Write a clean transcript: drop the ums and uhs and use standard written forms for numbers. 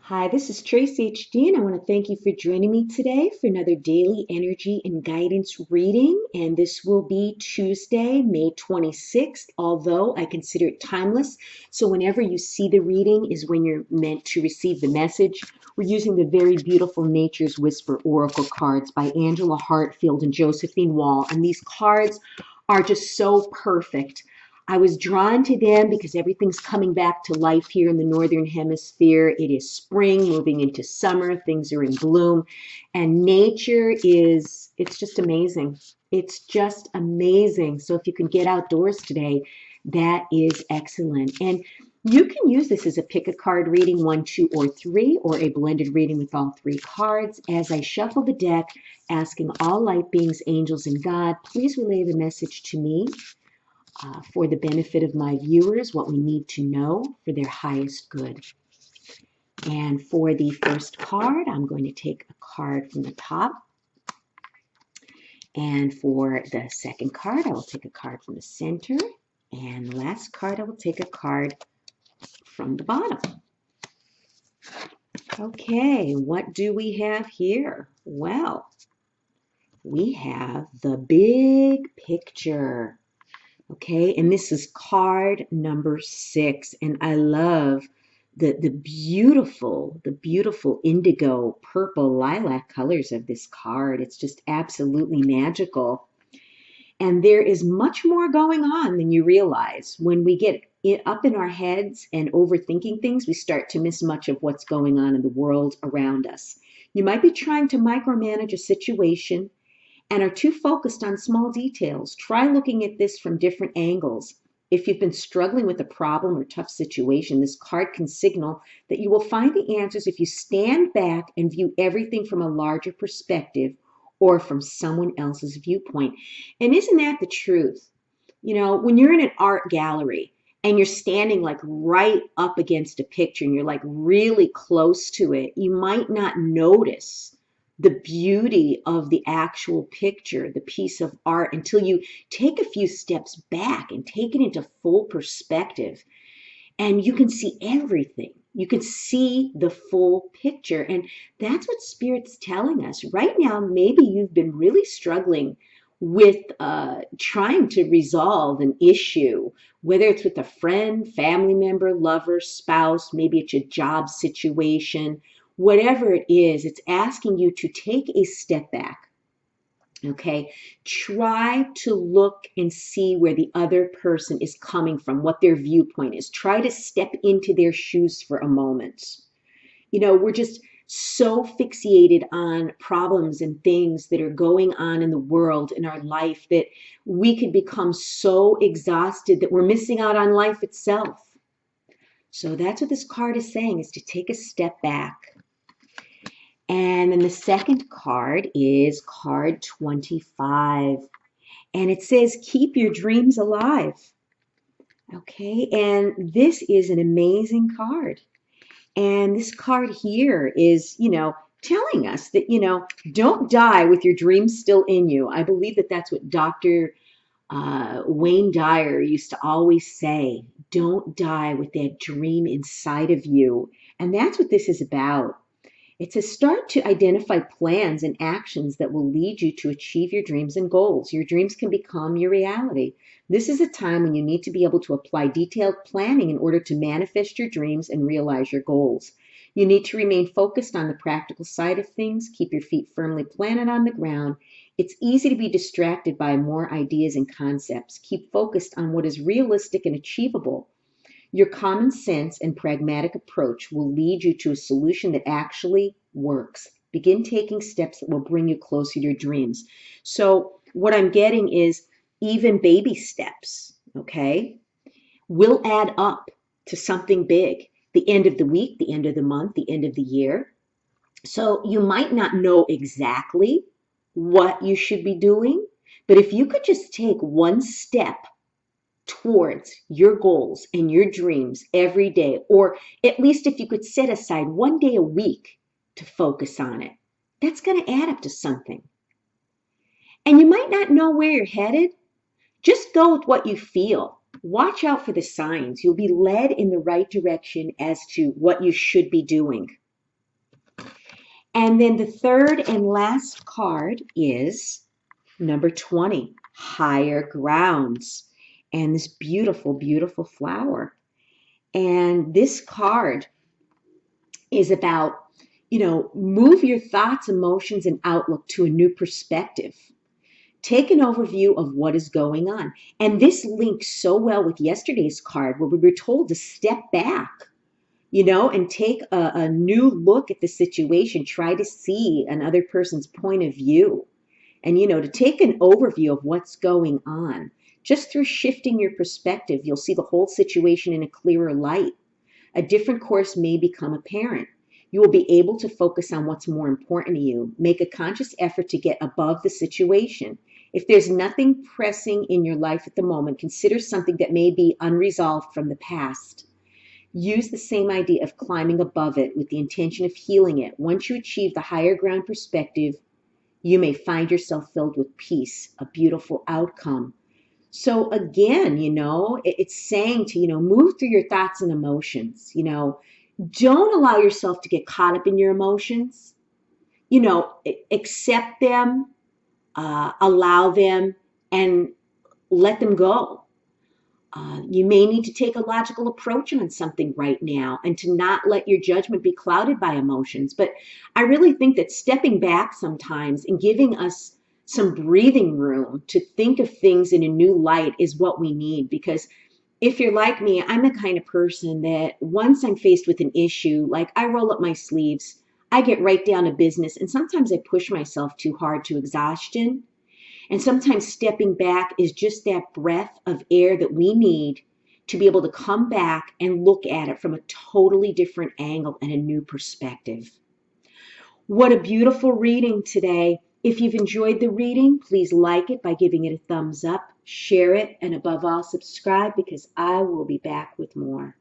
Hi, this is Tracy HD, and I want to thank you for joining me today for another daily energy and guidance reading. And this will be Tuesday, May 26th, although I consider it timeless. So whenever you see the reading is when you're meant to receive the message. We're using the very beautiful Nature's Whisper Oracle cards by Angela Hartfield and Josephine Wall. And these cards are just so perfect. I was drawn to them because everything's coming back to life here in the Northern Hemisphere. It is spring, moving into summer. Things are in bloom. And nature it's just amazing. It's just amazing. So if you can get outdoors today, that is excellent. And you can use this as a pick a card reading, 1, 2, or 3, or a blended reading with all 3 cards. As I shuffle the deck, asking all light beings, angels, and God, please relay the message to me for the benefit of my viewers, what we need to know for their highest good. And for the first card, I'm going to take a card from the top. And for the second card, I will take a card from the center. And the last card, I will take a card from the bottom. Okay, what do we have here? Well, we have the big picture. Okay, and this is card number 6, and I love the beautiful indigo, purple, lilac colors of this card. It's just absolutely magical. And there is much more going on than you realize. When we get it up in our heads and overthinking things, we start to miss much of what's going on in the world around us. You might be trying to micromanage a situation and are too focused on small details. Try looking at this from different angles. If you've been struggling with a problem or tough situation, this card can signal that you will find the answers if you stand back and view everything from a larger perspective or from someone else's viewpoint. And isn't that the truth? You know, when you're in an art gallery and you're standing like right up against a picture and you're like really close to it, you might not notice the beauty of the actual picture, the piece of art, until you take a few steps back and take it into full perspective. And you can see everything. You can see the full picture. And that's what Spirit's telling us. Right now, maybe you've been really struggling with trying to resolve an issue, whether it's with a friend, family member, lover, spouse, maybe it's a job situation. Whatever it is, it's asking you to take a step back, okay? Try to look and see where the other person is coming from, what their viewpoint is. Try to step into their shoes for a moment. You know, we're just so fixated on problems and things that are going on in the world, in our life, that we could become so exhausted that we're missing out on life itself. So that's what this card is saying, is to take a step back. And then the second card is card 25. And it says, keep your dreams alive. Okay, and this is an amazing card. And this card here is, telling us that, don't die with your dreams still in you. I believe that that's what Dr. Wayne Dyer used to always say. Don't die with that dream inside of you. And that's what this is about. It's a start to identify plans and actions that will lead you to achieve your dreams and goals. Your dreams can become your reality. This is a time when you need to be able to apply detailed planning in order to manifest your dreams and realize your goals. You need to remain focused on the practical side of things. Keep your feet firmly planted on the ground. It's easy to be distracted by more ideas and concepts. Keep focused on what is realistic and achievable. Your common sense and pragmatic approach will lead you to a solution that actually works. Begin taking steps that will bring you closer to your dreams. So what I'm getting is even baby steps, okay, will add up to something big. The end of the week, the end of the month, the end of the year. So you might not know exactly what you should be doing, but if you could just take one step towards your goals and your dreams every day, or at least if you could set aside one day a week to focus on it, that's going to add up to something. And you might not know where you're headed. Just go with what you feel. Watch out for the signs. You'll be led in the right direction as to what you should be doing. And then the third and last card is number 20, higher grounds. And this beautiful, beautiful flower. And this card is about, move your thoughts, emotions, and outlook to a new perspective. Take an overview of what is going on. And this links so well with yesterday's card where we were told to step back, and take a new look at the situation. Try to see another person's point of view and, to take an overview of what's going on. Just through shifting your perspective, you'll see the whole situation in a clearer light. A different course may become apparent. You will be able to focus on what's more important to you. Make a conscious effort to get above the situation. If there's nothing pressing in your life at the moment, consider something that may be unresolved from the past. Use the same idea of climbing above it with the intention of healing it. Once you achieve the higher ground perspective, you may find yourself filled with peace, a beautiful outcome. So again, it's saying to, move through your thoughts and emotions. Don't allow yourself to get caught up in your emotions. Accept them, allow them, and let them go. You may need to take a logical approach on something right now and to not let your judgment be clouded by emotions. But I really think that stepping back sometimes and giving us some breathing room to think of things in a new light is what we need. Because if you're like me, I'm the kind of person that once I'm faced with an issue, like I roll up my sleeves, I get right down to business, and sometimes I push myself too hard to exhaustion. And sometimes stepping back is just that breath of air that we need to be able to come back and look at it from a totally different angle and a new perspective. What a beautiful reading today. If you've enjoyed the reading, please like it by giving it a thumbs up, share it, and above all, subscribe, because I will be back with more.